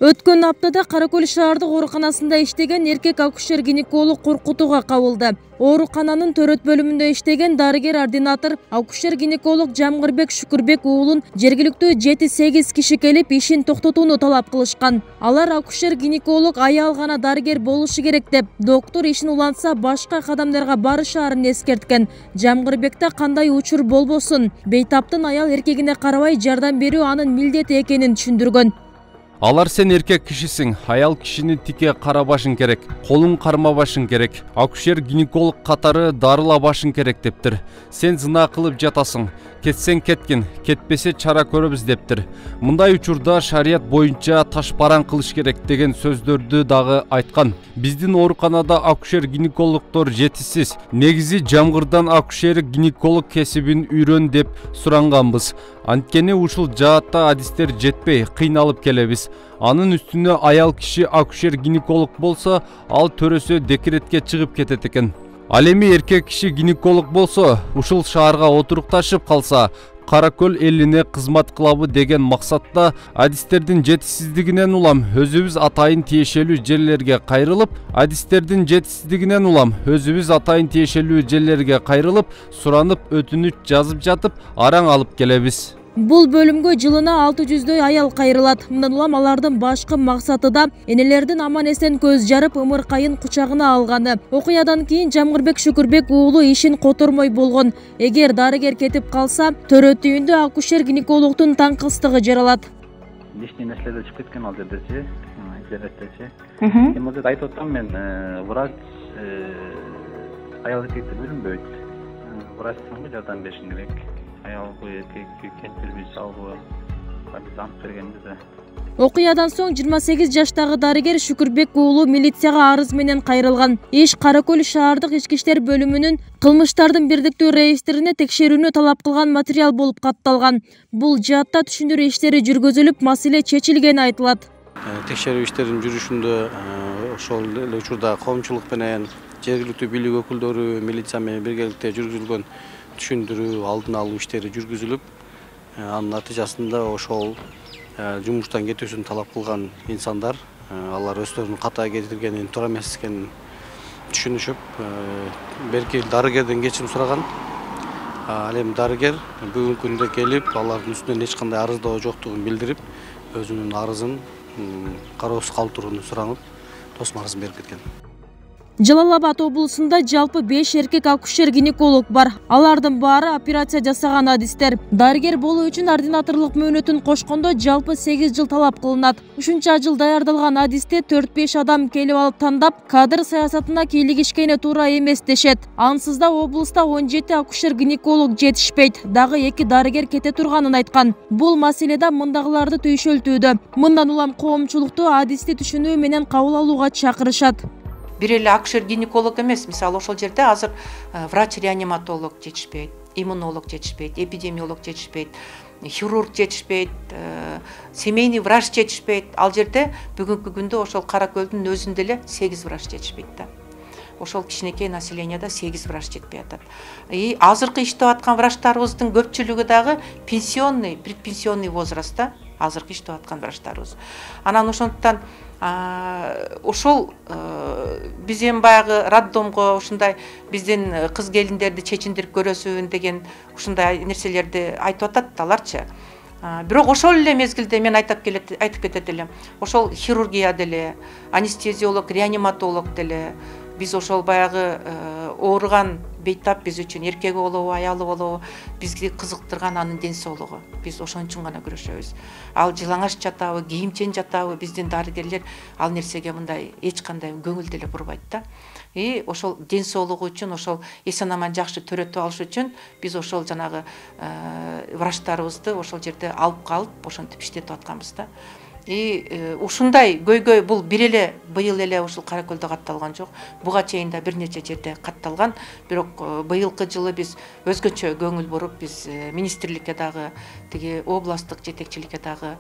Өткөн аптада Каракөл шаардык ооруканасында иштеген эркек акушер-гинеколог коркутууга кабылды. Оорукананын төрөт бөлүмүндө иштеген дарыгер-ординатор акушер-гинеколог Жамгырбек Шүкүрбек уулун жергиликтүү 7-8 киши келип ишин токтотууну талап кылышкан. Алар акушер-гинеколог аял гана дарыгер болушу керек деп, доктор ишин улантса башка кадамдарга барышаарын эскерткен. Жамгырбекте кандай учур болбосун, бейтаптын аял эркегине карабай жардам берүү анын милдети экенин түшүндүргөн. Алар сен эркек кишисиң, аял кишини тике карабашың керек, колуң кармабашың керек, акушер-гинеколог катары дарылабашың керек дептир. Сен зына кылып жатасың, кетсең кеткин, кетпесе чара көрөбүз дептир. Мындай учурда шарият боюнча ташбаран кылыш керек деген сөздөрдү дагы айткан. Биздин ооруканада акушер-гинекологдор жетишсиз. Негизи Жамгырдан акушер-гинеколог кесибин үйрөн деп суранганбыз. Анткени ушул жаатта адистер жетпей, кыйналып келебиз. Анын үстүнө аял киши акушер-гинеколог болсо, ал төрөсө декретке чыгып кетет экен. Ал эми эркек киши гинеколог болсо, ушул шаарга отурукташып калса, Каракөл элине кызмат кылабы деген максатта адистердин жетишсиздигинен улам өзүбүз атайын тиешелүү жерлерге кайрылып, суранып өтүнүч жазып жатып, араң алып келебиз. Бул бөлүмгө жылына 600дөй аял кайрылат. Мындан улам алардын башкы максаты да энелердин аман-эсен көз жарып, ымыркайын кучагына алганы. Окуядан кийин Жамгырбек Шүкүрбек уулу ишин котормой болгон. Эгер дарыгер кетип калса, төрөт үйүндө акушер-гинекологдун таңкыстыгы жаралат. Лишний нерселер чыгып кеткен ал жердечи, интернеттечи. Эми ал жерде айтып атам мен, врач аял эркекти бөлүнбөйт. Врачтан жардам беришин керек. Аял эркек кетирбиз, албы, биз ант бергенбиз. Окуядан соң 28 жаштагы дарыгер Шүкүрбек уулу милицияга арыз менен кайрылган. Иш Каракөл шаардык ички иштер бөлүмүнүн кылмыштардын бирдиктүү реестрине текшерүүнү талап кылган материал болуп катталган. Бул жаатта түшүндүрүү иштери жүргүзүлүп, маселе чечилгени айтылат. Текшерүү иштеринин жүрүшүндө ошол эле учурда коомчулук менен жергиликтүү бийлик өкүлдөрү, милиция менен биргеликте жүргүзүлгөн түшүндүрүү, алдын алуу иштери жүргүзүлүп, анын натыйжасында ошол жумуштан кетүүсүн талап кылган инсандар, алар өздөрүнүн ката кетиргенин, туура эмес экенин түшүнүшүп, берки дарыгерден кечирим сураган. Ал эми дарыгер бүгүнкү күндө келип, алардын үстүнөн эч кандай арыздоо жоктугун билдирип, өзүнүн арызын кароосуз калтырууну суранып, тосмо арызын берип кеткен. Жалал Абад облусунда жалпы 5 эркек акушер-гинеколог бар. Алардын баары операция жасаган адистер. Дарыгер болуу үчүн ординаторлук мөөнөтүн кошкондо жалпы 8 жыл талап кылынат. Ушунча жыл даярдалган адисте 4-5 адам келип алып тандап, кадр саясатына кийлигишкени туура эмес дешет. Ансыз да облуста 17 акушер-гинеколог жетишпейт. Дагы 2 дарыгер кете турганын айткан. Бул маселеде мындагыларды түйшөлтүүдө. Мындан улам коомчулукту адисти түшүнүү менен кабыл алууга чакырышат. Бир эле акушер-гинеколог эмес, мисалы ошол жерде азыр врач-реаниматолог жетишпейт, иммунолог жетишпейт, эпидемиолог жетишпейт, хирург жетишпейт, семейный врач жетишпейт. Ал жерде бүгүнкү күндө ошол Каракөлдүн өзүндө эле 8 врач жетишпейт да. Ошол кичинекей населенияда 8 врач жетпей атат. Азыркы иштеп аткан врачтарыбыздын көпчүлүгү дагы пенсионный, предпенсионный возрастта азыркы иштеп аткан врачтарыбыз. Анан ошондуктан ошол биз эми баягы роддомго ушундай биздин кыз келиндерди чечиндирип көрөсүн деген ушундай нерселерди айтып атат аларчы. Бирок ошол эле мезгилде мен айтып кетет элем. Ошол хирургия деле, анестезиолог, реаниматолог деле биз ошол баягы ооруган бейтап биз үчүн эркеги болобу, аялы болобу, бизди кызыктырган анын ден соолугу. Биз ошон үчүн гана күрөшөбүз. Ал жылаңаш жатабы, кийимчен жатабы, биздин дарыгерлер ал нерсеге мындай эч кандай көңүл деле бурбайт да. Ошол ден соолугу үчүн, ошол эсен-аман жакшы төрөтүп алыш үчүн биз ошол жанагы врачтарыбызды ошол жерде алып калып, ошентип иштетип атканбыз да. Ушундай көйгөй бул бир эле быйыл эле ушул Каракөлдө катталган жок. Буга чейин да бир нече жерде катталган. Бирок быйылкы жылы биз өзгөчө көңүл буруп, биз министрликке дагы, тиги областтык жетекчиликке дагы,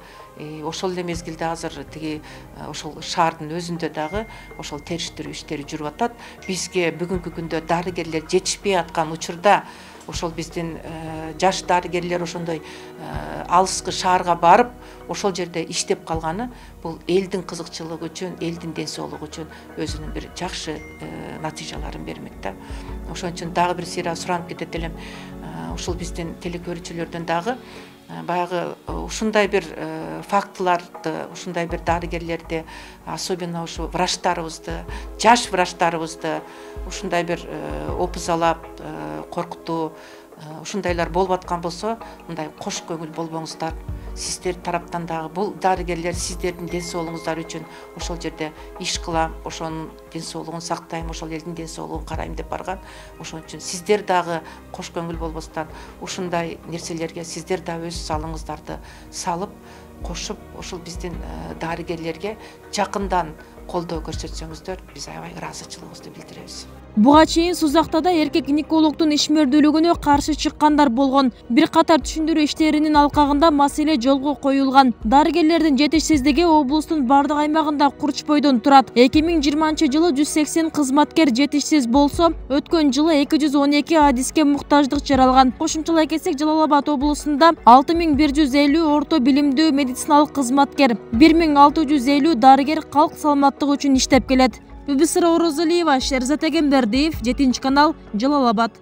ошол эле мезгилде азыр тиги ошол шаардын өзүндө дагы ошол териштирүү иштери жүрүп атат. Бизге бүгүнкү күндө дарыгерлер жетишпей аткан учурда ошол биздин жаш дарыгерлер ошондой алыскы шаарга барып ошол жерде иштеп калганы бул элдин кызыкчылыгы үчүн, элдин ден соолугу үчүн өзүнүн бир жакшы натыйжаларын бермек да. Ошон үчүн дагы бир сыйра суранып кетет элем, ушул биздин телекөрүүчүлөрдөн дагы баягы ушундай бир фактыларды, ушундай бир дарыгерлерди, особенно ушу врачтарыбызды, жаш врачтарыбызды ушундай бир опузалап, коркутуу ушундайлар болуп аткан болсо, мындай кош көңүл болбоңуздар. Сиздер тараптан дагы бул дарыгерлер сиздердин ден соолугуңуздар үчүн ошол жерде иш кылам, ошонун ден соолугун сактайм, ошол элдин ден соолугун карайм деп барган. Ошон үчүн сиздер дагы кош көңүл болбостон ушундай нерселерге сиздер да өз салыңыздарды салып, кошуп, ошол биздин дарыгерлерге жакындан колдоо көрсөтсөңүздөр, биз аябай ыраазычылыгыбызды билдиребиз. Буга чейин Сузактада эркек гинекологдун ишмердүүлүгүнө каршы чыккандар болгон. Бир катар түшүндүрүү иштеринин алкагында маселе жолго коюлган. Дарыгерлердин жетишсиздиги облустун бардык аймагында курч бойдон турат. 2020-жылы 180 кызматкер жетишсиз болсо, өткөн жылы 212 адиске муктаждык жаралган. Кошумчалай кетсек, Жалал Абад облусунда 6150 орто билимдүү медициналык кызматкер, 1650 дарыгер калк саламаттыгы үчүн иштеп келет. Бүбүсара Орозалиева, Шерзат Эгембердиев, 7 канал, Жалал Абад.